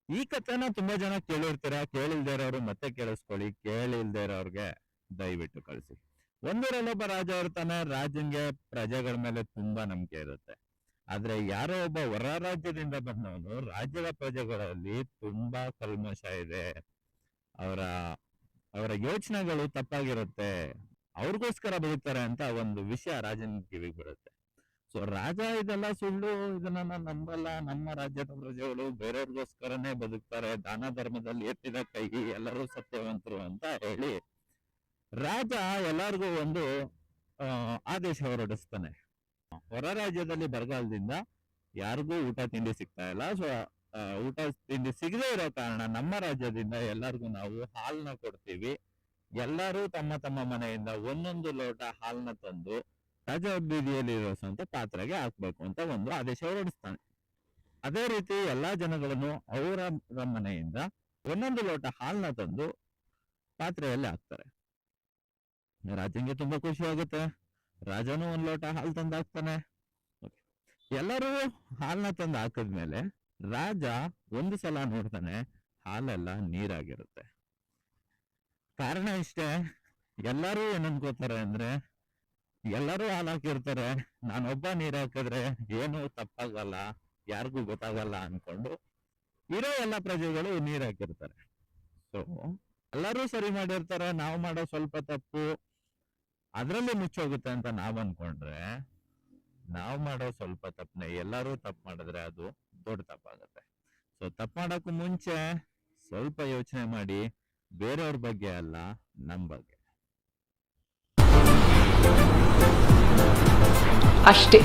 ಈ ಕಥೆನ ತುಂಬಾ ಜನ ಕೇಳಿರ್ತೀರ, ಕೇಳಿಲ್ದೇ ಇರೋರು ಮತ್ತೆ ಕೇಳಿಸ್ಕೊಳ್ಳಿ, ಕೇಳಿಲ್ದೇ ಇರೋರ್ಗೆ ದಯವಿಟ್ಟು ಕಳಿಸಿ. ಒಂದೂರಲ್ಲೊಬ್ಬ ರಾಜ ಇರ್ತಾನೆ, ರಾಜನ್ಗೆ ಪ್ರಜೆಗಳ ಮೇಲೆ ತುಂಬಾ ನಂಬಿಕೆ ಇರುತ್ತೆ. ಆದ್ರೆ ಯಾರೋ ಒಬ್ಬ ಹೊರ ರಾಜ್ಯದಿಂದ ಬಂದವನು ರಾಜ್ಯದ ಪ್ರಜೆಗಳಲ್ಲಿ ತುಂಬಾ ಕಲ್ಮಶ ಇದೆ, ಅವರ ಅವರ ಯೋಚನೆಗಳು ತಪ್ಪಾಗಿರುತ್ತೆ, ಅವ್ರಿಗೋಸ್ಕರ ಬದುಕ್ತಾರೆ ಅಂತ ಒಂದು ವಿಷಯ ರಾಜನ್ ಕಿವಿಗೆ ಬರುತ್ತೆ. ಸೊ ರಾಜ ಇದೆಲ್ಲ ಸುಳ್ಳು, ಇದನ್ನ ನಾನು ನಂಬಲ್ಲ, ನಮ್ಮ ರಾಜ್ಯದ ಪ್ರಜೆಗಳು ಬೇರೆಯವ್ರಿಗೋಸ್ಕರನೇ ಬದುಕ್ತಾರೆ, ದಾನ ಧರ್ಮದಲ್ಲಿ ಎತ್ತಿದ ಕೈ, ಎಲ್ಲರೂ ಸತ್ಯವಂತರು ಅಂತ ಹೇಳಿ ರಾಜ ಎಲ್ಲರಿಗೂ ಒಂದು ಆದೇಶ ಹೊರಡಿಸ್ತಾನೆ. ಹೊರ ರಾಜ್ಯದಲ್ಲಿ ಬರಗಾಲದಿಂದ ಯಾರಿಗೂ ಊಟ ತಿಂಡಿ ಸಿಗ್ತಾ ಇಲ್ಲ. ಸೊ ಊಟ ತಿಂಡಿ ಸಿಗದೇ ಇರೋ ಕಾರಣ ನಮ್ಮ ರಾಜ್ಯದಿಂದ ಎಲ್ಲರಿಗೂ ನಾವು ಹಾಲ್ನ ಕೊಡ್ತೀವಿ, ಎಲ್ಲರೂ ತಮ್ಮ ತಮ್ಮ ಮನೆಯಿಂದ ಒಂದೊಂದು ಲೋಟ ಹಾಲ್ನ ತಂದು ರಾಜ ಬೀದಿಯಲ್ಲಿ ಇರುವಂತ ಪಾತ್ರೆಗೆ ಹಾಕ್ಬೇಕು ಅಂತ ಒಂದು ಆದೇಶ ಹೊರಡಿಸ್ತಾನೆ. ಅದೇ ರೀತಿ ಎಲ್ಲಾ ಜನಗಳನ್ನು ಅವರ ಮನೆಯಿಂದ ಒಂದೊಂದು ಲೋಟ ಹಾಲ್ನ ತಂದು ಪಾತ್ರೆಯಲ್ಲಿ ಹಾಕ್ತಾರೆ. ರಾಜಂಗೆ ತುಂಬಾ ಖುಷಿ ಆಗುತ್ತೆ, ರಾಜನು ಒಂದ್ ಲೋಟ ಹಾಲು ತಂದು ಹಾಕ್ತಾನೆ. ಎಲ್ಲರೂ ಹಾಲ್ನ ತಂದು ಹಾಕಿದ್ಮೇಲೆ ರಾಜ ಒಂದು ಸಲ ನೋಡ್ತಾನೆ, ಹಾಲೆಲ್ಲ ನೀರಾಗಿರುತ್ತೆ. ಕಾರಣ ಇಷ್ಟೇ, ಎಲ್ಲರೂ ಏನ್ ಅನ್ಕೋತಾರೆ ಅಂದ್ರೆ, ಎಲ್ಲರೂ ಹಾಲು ಹಾಕಿರ್ತಾರೆ, ನಾನೊಬ್ಬ ನೀರ್ ಹಾಕಿದ್ರೆ ಏನು ತಪ್ಪಾಗಲ್ಲ, ಯಾರಿಗೂ ಗೊತ್ತಾಗಲ್ಲ ಅನ್ಕೊಂಡು ಇರೋ ಎಲ್ಲ ಪ್ರಜೆಗಳು ನೀರ್ ಹಾಕಿರ್ತಾರೆ. ಸೊ ಎಲ್ಲರೂ ಸರಿ ಮಾಡಿರ್ತಾರೆ, ನಾವು ಮಾಡೋ ಸ್ವಲ್ಪ ತಪ್ಪು ಅದ್ರಲ್ಲಿ ಮುಚ್ಚೋಗುತ್ತೆ ಅಂತ ನಾವ್ ಅನ್ಕೊಂಡ್ರೆ, ನಾವ್ ಮಾಡೋ ಸ್ವಲ್ಪ ತಪ್ಪನೆ ಎಲ್ಲರೂ ತಪ್ಪು ಮಾಡಿದ್ರೆ ಅದು ದೊಡ್ಡ ತಪ್ಪಾಗತ್ತೆ. ಸೊ ತಪ್ಪು ಮಾಡೋಕ್ಕೂ ಮುಂಚೆ ಸ್ವಲ್ಪ ಯೋಚನೆ ಮಾಡಿ, ಬೇರೆಯವ್ರ ಬಗ್ಗೆ ಅಲ್ಲ, ನಮ್ ಬಗ್ಗೆ ಅಷ್ಟೇ.